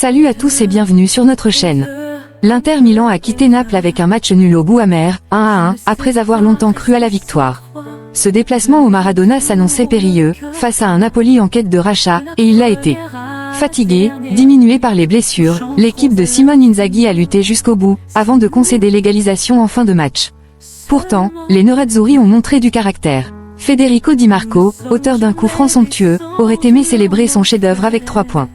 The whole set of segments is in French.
Salut à tous et bienvenue sur notre chaîne. L'Inter Milan a quitté Naples avec un match nul au bout amer, 1-1, après avoir longtemps cru à la victoire. Ce déplacement au Maradona s'annonçait périlleux, face à un Napoli en quête de rachat, et il l'a été. Fatigué, diminué par les blessures, l'équipe de Simone Inzaghi a lutté jusqu'au bout, avant de concéder l'égalisation en fin de match. Pourtant, les Nerazzurri ont montré du caractère. Federico Di Marco, auteur d'un coup franc somptueux, aurait aimé célébrer son chef-d'œuvre avec 3 points.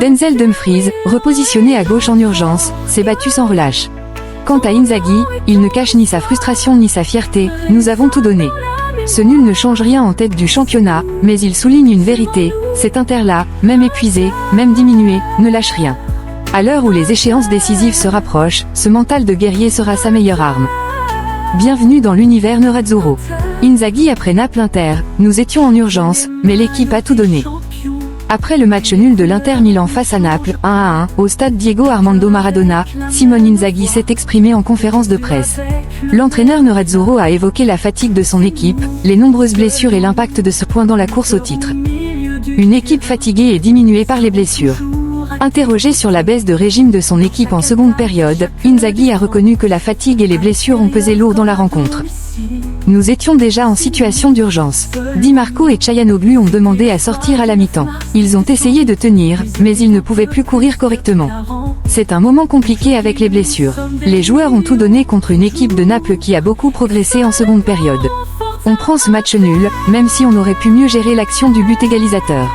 Denzel Dumfries, repositionné à gauche en urgence, s'est battu sans relâche. Quant à Inzaghi, il ne cache ni sa frustration ni sa fierté, nous avons tout donné. Ce nul ne change rien en tête du championnat, mais il souligne une vérité, cet Inter-là, même épuisé, même diminué, ne lâche rien. À l'heure où les échéances décisives se rapprochent, ce mental de guerrier sera sa meilleure arme. Bienvenue dans l'univers Nerazzurro. Inzaghi après Naples-Inter, nous étions en urgence, mais l'équipe a tout donné. Après le match nul de l'Inter Milan face à Naples, 1-1, au stade Diego Armando Maradona, Simone Inzaghi s'est exprimé en conférence de presse. L'entraîneur Nerazzurro a évoqué la fatigue de son équipe, les nombreuses blessures et l'impact de ce point dans la course au titre. Une équipe fatiguée et diminuée par les blessures. Interrogé sur la baisse de régime de son équipe en seconde période, Inzaghi a reconnu que la fatigue et les blessures ont pesé lourd dans la rencontre. Nous étions déjà en situation d'urgence. Di Marco et Çalhanoğlu ont demandé à sortir à la mi-temps. Ils ont essayé de tenir, mais ils ne pouvaient plus courir correctement. C'est un moment compliqué avec les blessures. Les joueurs ont tout donné contre une équipe de Naples qui a beaucoup progressé en seconde période. On prend ce match nul, même si on aurait pu mieux gérer l'action du but égalisateur.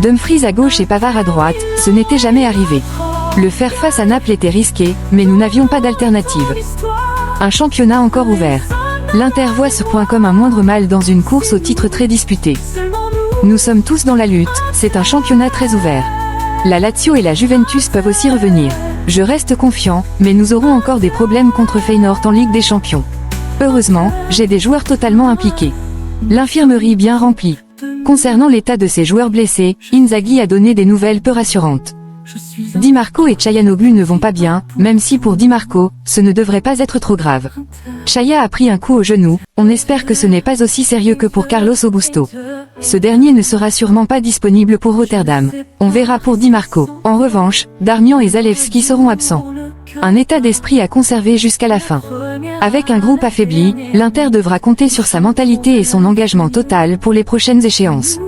Dumfries à gauche et Pavard à droite, ce n'était jamais arrivé. Le faire face à Naples était risqué, mais nous n'avions pas d'alternative. Un championnat encore ouvert. L'Inter voit ce point comme un moindre mal dans une course au titre très disputée. Nous sommes tous dans la lutte, c'est un championnat très ouvert. La Lazio et la Juventus peuvent aussi revenir. Je reste confiant, mais nous aurons encore des problèmes contre Feyenoord en Ligue des Champions. Heureusement, j'ai des joueurs totalement impliqués. L'infirmerie bien remplie. Concernant l'état de ces joueurs blessés, Inzaghi a donné des nouvelles peu rassurantes. Di Marco et Çalhanoğlu ne vont pas bien, même si pour Di Marco, ce ne devrait pas être trop grave. Chaya a pris un coup au genou, on espère que ce n'est pas aussi sérieux que pour Carlos Augusto. Ce dernier ne sera sûrement pas disponible pour Rotterdam. On verra pour Di Marco. En revanche, Darmian et Zalewski seront absents. Un état d'esprit à conserver jusqu'à la fin. Avec un groupe affaibli, l'Inter devra compter sur sa mentalité et son engagement total pour les prochaines échéances.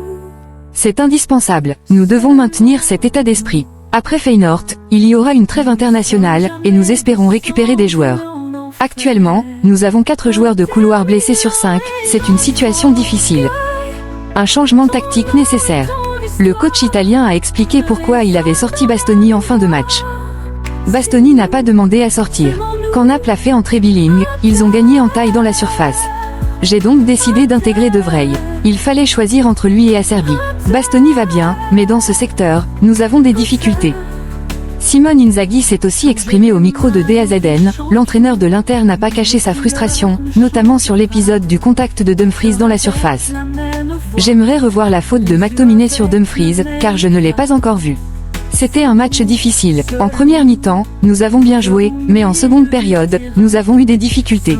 C'est indispensable, nous devons maintenir cet état d'esprit. Après Feyenoord, il y aura une trêve internationale, et nous espérons récupérer des joueurs. Actuellement, nous avons 4 joueurs de couloir blessés sur 5, c'est une situation difficile. Un changement tactique nécessaire. Le coach italien a expliqué pourquoi il avait sorti Bastoni en fin de match. Bastoni n'a pas demandé à sortir. Quand Naples a fait entrer Billing, ils ont gagné en taille dans la surface. J'ai donc décidé d'intégrer De Vrij. Il fallait choisir entre lui et Acerbi. Bastoni va bien, mais dans ce secteur, nous avons des difficultés. Simone Inzaghi s'est aussi exprimé au micro de DAZN, l'entraîneur de l'Inter n'a pas caché sa frustration, notamment sur l'épisode du contact de Dumfries dans la surface. J'aimerais revoir la faute de McTominay sur Dumfries, car je ne l'ai pas encore vu. C'était un match difficile. En première mi-temps, nous avons bien joué, mais en seconde période, nous avons eu des difficultés.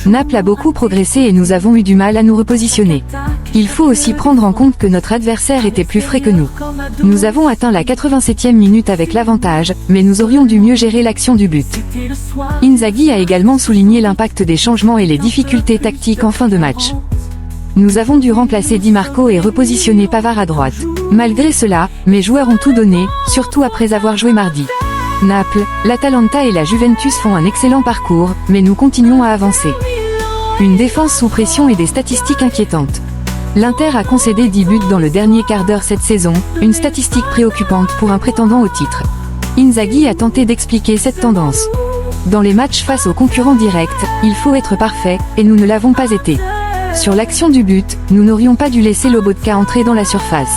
Naples a beaucoup progressé et nous avons eu du mal à nous repositionner. Il faut aussi prendre en compte que notre adversaire était plus frais que nous. Nous avons atteint la 87e minute avec l'avantage, mais nous aurions dû mieux gérer l'action du but. Inzaghi a également souligné l'impact des changements et les difficultés tactiques en fin de match. Nous avons dû remplacer Di Marco et repositionner Pavard à droite. Malgré cela, mes joueurs ont tout donné, surtout après avoir joué mardi. Naples, l'Atalanta et la Juventus font un excellent parcours, mais nous continuons à avancer. Une défense sous pression et des statistiques inquiétantes. L'Inter a concédé 10 buts dans le dernier quart d'heure cette saison, une statistique préoccupante pour un prétendant au titre. Inzaghi a tenté d'expliquer cette tendance. Dans les matchs face aux concurrents directs, il faut être parfait, et nous ne l'avons pas été. Sur l'action du but, nous n'aurions pas dû laisser Lobotka entrer dans la surface.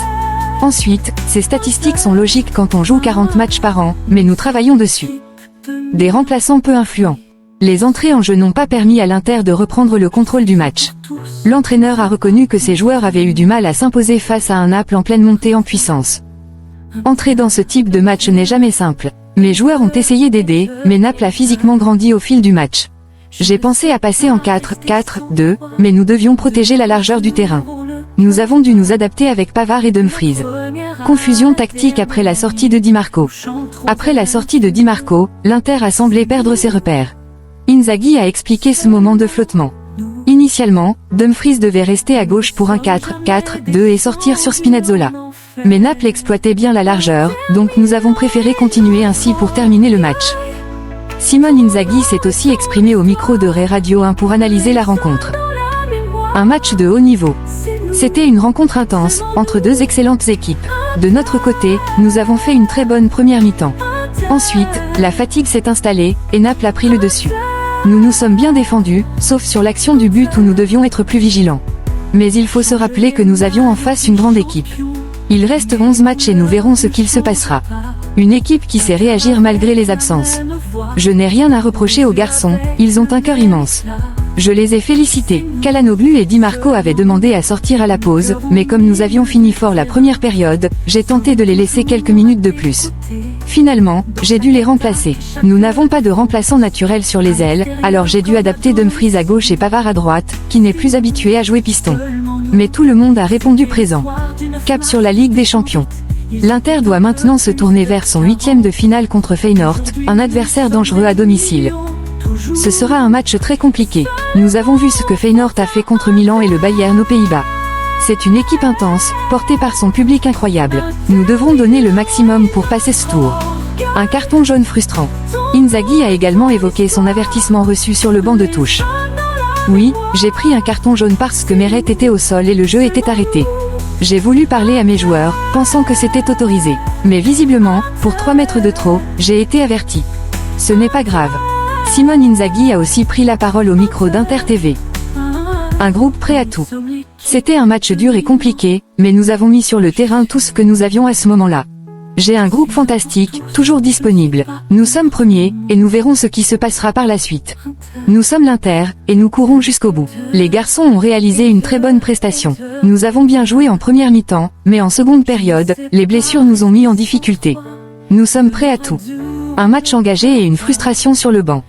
Ensuite, ces statistiques sont logiques quand on joue 40 matchs par an, mais nous travaillons dessus. Des remplaçants peu influents. Les entrées en jeu n'ont pas permis à l'Inter de reprendre le contrôle du match. L'entraîneur a reconnu que ses joueurs avaient eu du mal à s'imposer face à un Naples en pleine montée en puissance. Entrer dans ce type de match n'est jamais simple. Mes joueurs ont essayé d'aider, mais Naples a physiquement grandi au fil du match. J'ai pensé à passer en 4-4-2, mais nous devions protéger la largeur du terrain. Nous avons dû nous adapter avec Pavard et Dumfries. Confusion tactique après la sortie de Di Marco. Après la sortie de Di Marco, l'Inter a semblé perdre ses repères. Inzaghi a expliqué ce moment de flottement. Initialement, Dumfries devait rester à gauche pour un 4-4-2 et sortir sur Spinazzola. Mais Naples exploitait bien la largeur, donc nous avons préféré continuer ainsi pour terminer le match. Simone Inzaghi s'est aussi exprimé au micro de Rai Radio 1 pour analyser la rencontre. Un match de haut niveau. C'était une rencontre intense, entre deux excellentes équipes. De notre côté, nous avons fait une très bonne première mi-temps. Ensuite, la fatigue s'est installée, et Naples a pris le dessus. Nous nous sommes bien défendus, sauf sur l'action du but où nous devions être plus vigilants. Mais il faut se rappeler que nous avions en face une grande équipe. Il reste 11 matchs et nous verrons ce qu'il se passera. Une équipe qui sait réagir malgré les absences. Je n'ai rien à reprocher aux garçons, ils ont un cœur immense. Je les ai félicités. Calhanoglu et Di Marco avaient demandé à sortir à la pause, mais comme nous avions fini fort la première période, j'ai tenté de les laisser quelques minutes de plus. Finalement, j'ai dû les remplacer. Nous n'avons pas de remplaçant naturel sur les ailes, alors j'ai dû adapter Dumfries à gauche et Pavard à droite, qui n'est plus habitué à jouer piston. Mais tout le monde a répondu présent. Cap sur la Ligue des Champions. L'Inter doit maintenant se tourner vers son 8e de finale contre Feyenoord, un adversaire dangereux à domicile. Ce sera un match très compliqué. Nous avons vu ce que Feyenoord a fait contre Milan et le Bayern aux Pays-Bas. C'est une équipe intense, portée par son public incroyable. Nous devrons donner le maximum pour passer ce tour. Un carton jaune frustrant. Inzaghi a également évoqué son avertissement reçu sur le banc de touche. Oui, j'ai pris un carton jaune parce que Meret était au sol et le jeu était arrêté. J'ai voulu parler à mes joueurs, pensant que c'était autorisé. Mais visiblement, pour 3 mètres de trop, j'ai été averti. Ce n'est pas grave. Simone Inzaghi a aussi pris la parole au micro d'Inter TV. Un groupe prêt à tout. C'était un match dur et compliqué, mais nous avons mis sur le terrain tout ce que nous avions à ce moment-là. J'ai un groupe fantastique, toujours disponible. Nous sommes premiers, et nous verrons ce qui se passera par la suite. Nous sommes l'Inter, et nous courons jusqu'au bout. Les garçons ont réalisé une très bonne prestation. Nous avons bien joué en première mi-temps, mais en seconde période, les blessures nous ont mis en difficulté. Nous sommes prêts à tout. Un match engagé et une frustration sur le banc.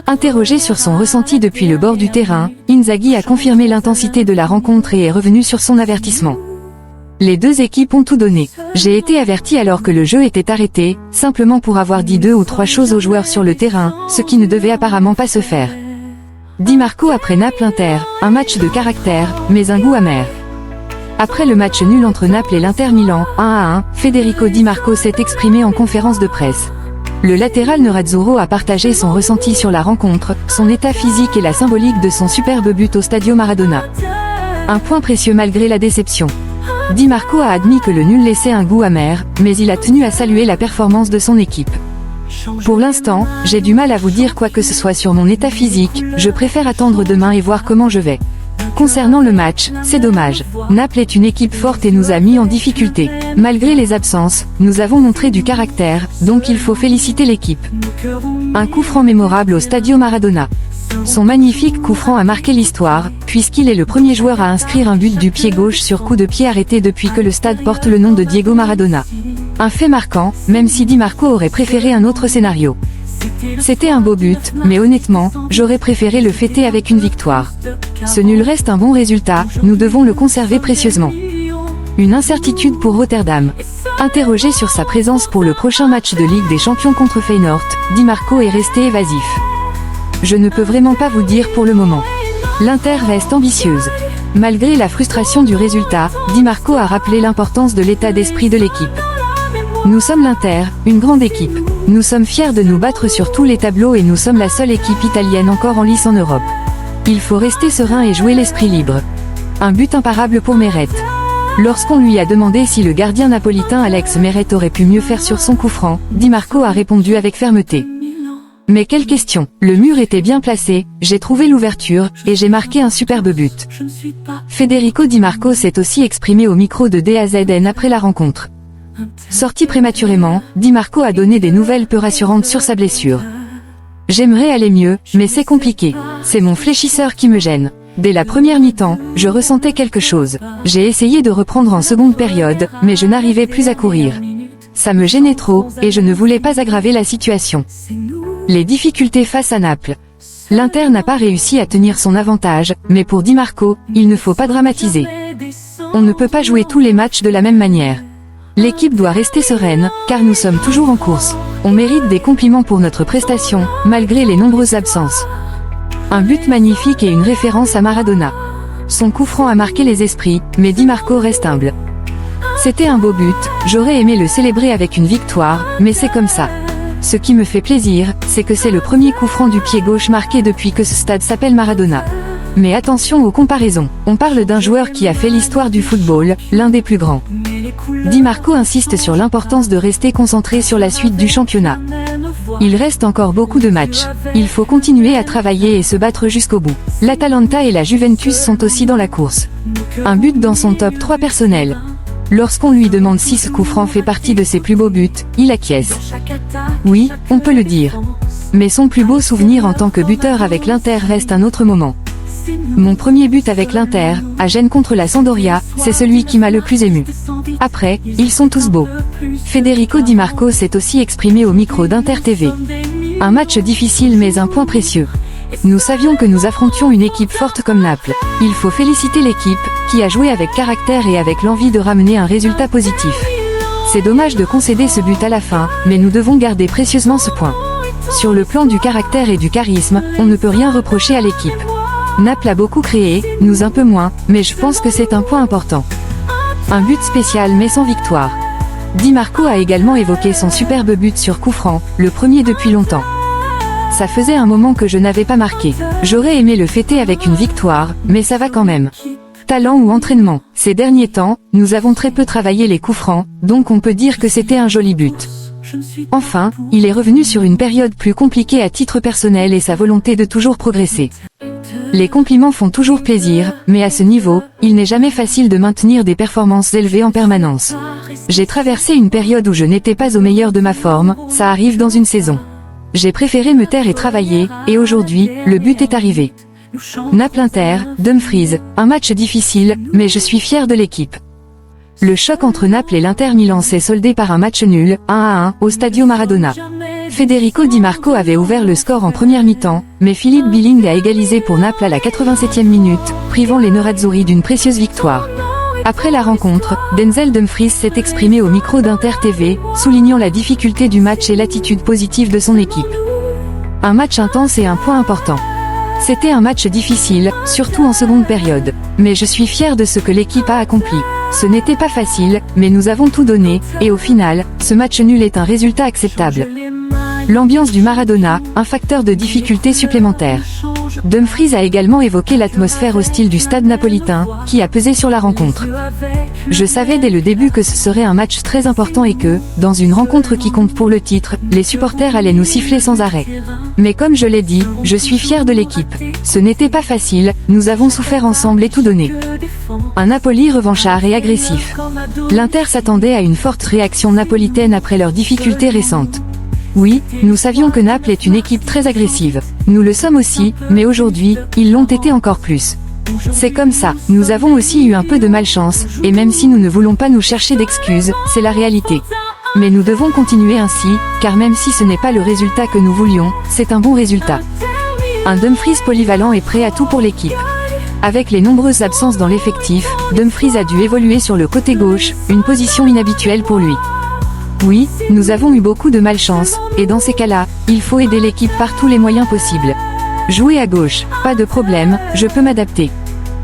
Interrogé sur son ressenti depuis le bord du terrain, Inzaghi a confirmé l'intensité de la rencontre et est revenu sur son avertissement. Les deux équipes ont tout donné. J'ai été averti alors que le jeu était arrêté, simplement pour avoir dit 2 ou 3 choses aux joueurs sur le terrain, ce qui ne devait apparemment pas se faire. Di Marco après Naples-Inter, un match de caractère, mais un goût amer. Après le match nul entre Naples et l'Inter Milan, 1-1, Federico Di Marco s'est exprimé en conférence de presse. Le latéral Nerazzurro a partagé son ressenti sur la rencontre, son état physique et la symbolique de son superbe but au Stadio Maradona. Un point précieux malgré la déception. Di Marco a admis que le nul laissait un goût amer, mais il a tenu à saluer la performance de son équipe. Pour l'instant, j'ai du mal à vous dire quoi que ce soit sur mon état physique, je préfère attendre demain et voir comment je vais. Concernant le match, c'est dommage. Naples est une équipe forte et nous a mis en difficulté. Malgré les absences, nous avons montré du caractère, donc il faut féliciter l'équipe. Un coup franc mémorable au Stadio Maradona. Son magnifique coup franc a marqué l'histoire, puisqu'il est le premier joueur à inscrire un but du pied gauche sur coup de pied arrêté depuis que le stade porte le nom de Diego Maradona. Un fait marquant, même si Di Marco aurait préféré un autre scénario. C'était un beau but, mais honnêtement, j'aurais préféré le fêter avec une victoire. Ce nul reste un bon résultat, nous devons le conserver précieusement. Une incertitude pour Rotterdam. Interrogé sur sa présence pour le prochain match de Ligue des Champions contre Feyenoord, Di Marco est resté évasif. Je ne peux vraiment pas vous dire pour le moment. L'Inter reste ambitieuse. Malgré la frustration du résultat, Di Marco a rappelé l'importance de l'état d'esprit de l'équipe. Nous sommes l'Inter, une grande équipe. Nous sommes fiers de nous battre sur tous les tableaux et nous sommes la seule équipe italienne encore en lice en Europe. Il faut rester serein et jouer l'esprit libre. Un but imparable pour Meret. Lorsqu'on lui a demandé si le gardien napolitain Alex Meret aurait pu mieux faire sur son coup franc, Di Marco a répondu avec fermeté. Mais quelle question, le mur était bien placé, j'ai trouvé l'ouverture, et j'ai marqué un superbe but. Federico Di Marco s'est aussi exprimé au micro de DAZN après la rencontre. Sorti prématurément, Di Marco a donné des nouvelles peu rassurantes sur sa blessure. J'aimerais aller mieux, mais c'est compliqué. C'est mon fléchisseur qui me gêne. Dès la première mi-temps, je ressentais quelque chose. J'ai essayé de reprendre en seconde période, mais je n'arrivais plus à courir. Ça me gênait trop, et je ne voulais pas aggraver la situation. Les difficultés face à Naples. L'Inter n'a pas réussi à tenir son avantage, mais pour Di Marco, il ne faut pas dramatiser. On ne peut pas jouer tous les matchs de la même manière. L'équipe doit rester sereine, car nous sommes toujours en course. On mérite des compliments pour notre prestation, malgré les nombreuses absences. Un but magnifique et une référence à Maradona. Son coup franc a marqué les esprits, mais Di Marco reste humble. C'était un beau but, j'aurais aimé le célébrer avec une victoire, mais c'est comme ça. Ce qui me fait plaisir, c'est que c'est le premier coup franc du pied gauche marqué depuis que ce stade s'appelle Maradona. Mais attention aux comparaisons, on parle d'un joueur qui a fait l'histoire du football, l'un des plus grands. Di Marco insiste sur l'importance de rester concentré sur la suite du championnat. Il reste encore beaucoup de matchs. Il faut continuer à travailler et se battre jusqu'au bout. L'Atalanta et la Juventus sont aussi dans la course. Un but dans son top 3 personnel. Lorsqu'on lui demande si ce coup franc fait partie de ses plus beaux buts, il acquiesce. Oui, on peut le dire. Mais son plus beau souvenir en tant que buteur avec l'Inter reste un autre moment. Mon premier but avec l'Inter, à Gênes contre la Sampdoria, c'est celui qui m'a le plus ému. Après, ils sont tous beaux. Federico Di Marco s'est aussi exprimé au micro d'Inter TV. Un match difficile mais un point précieux. Nous savions que nous affrontions une équipe forte comme Naples. Il faut féliciter l'équipe, qui a joué avec caractère et avec l'envie de ramener un résultat positif. C'est dommage de concéder ce but à la fin, mais nous devons garder précieusement ce point. Sur le plan du caractère et du charisme, on ne peut rien reprocher à l'équipe. Naples a beaucoup créé, nous un peu moins, mais je pense que c'est un point important. Un but spécial mais sans victoire. Di Marco a également évoqué son superbe but sur coup franc, le premier depuis longtemps. Ça faisait un moment que je n'avais pas marqué. J'aurais aimé le fêter avec une victoire, mais ça va quand même. Talent ou entraînement. Ces derniers temps, nous avons très peu travaillé les coups francs, donc on peut dire que c'était un joli but. Enfin, il est revenu sur une période plus compliquée à titre personnel et sa volonté de toujours progresser. Les compliments font toujours plaisir, mais à ce niveau, il n'est jamais facile de maintenir des performances élevées en permanence. J'ai traversé une période où je n'étais pas au meilleur de ma forme, ça arrive dans une saison. J'ai préféré me taire et travailler, et aujourd'hui, le but est arrivé. Naples-Inter, Dumfries, un match difficile, mais je suis fier de l'équipe. Le choc entre Naples et l'Inter Milan s'est soldé par un match nul, 1-1, au Stadio Maradona. Federico Di Marco avait ouvert le score en première mi-temps, mais Philippe Billing a égalisé pour Naples à la 87e minute, privant les Nerazzurri d'une précieuse victoire. Après la rencontre, Denzel Dumfries s'est exprimé au micro d'Inter TV, soulignant la difficulté du match et l'attitude positive de son équipe. Un match intense et un point important. C'était un match difficile, surtout en seconde période. Mais je suis fier de ce que l'équipe a accompli. Ce n'était pas facile, mais nous avons tout donné, et au final, ce match nul est un résultat acceptable. L'ambiance du Maradona, un facteur de difficulté supplémentaire. Dumfries a également évoqué l'atmosphère hostile du stade napolitain, qui a pesé sur la rencontre. Je savais dès le début que ce serait un match très important et que, dans une rencontre qui compte pour le titre, les supporters allaient nous siffler sans arrêt. Mais comme je l'ai dit, je suis fier de l'équipe. Ce n'était pas facile, nous avons souffert ensemble et tout donné. Un Napoli revanchard et agressif. L'Inter s'attendait à une forte réaction napolitaine après leurs difficultés récentes. Oui, nous savions que Naples est une équipe très agressive. Nous le sommes aussi, mais aujourd'hui, ils l'ont été encore plus. C'est comme ça, nous avons aussi eu un peu de malchance, et même si nous ne voulons pas nous chercher d'excuses, c'est la réalité. Mais nous devons continuer ainsi, car même si ce n'est pas le résultat que nous voulions, c'est un bon résultat. Un Dumfries polyvalent est prêt à tout pour l'équipe. Avec les nombreuses absences dans l'effectif, Dumfries a dû évoluer sur le côté gauche, une position inhabituelle pour lui. Oui, nous avons eu beaucoup de malchance, et dans ces cas-là, il faut aider l'équipe par tous les moyens possibles. Jouer à gauche, pas de problème, je peux m'adapter.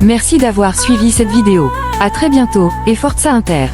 Merci d'avoir suivi cette vidéo. À très bientôt, et Forza Inter.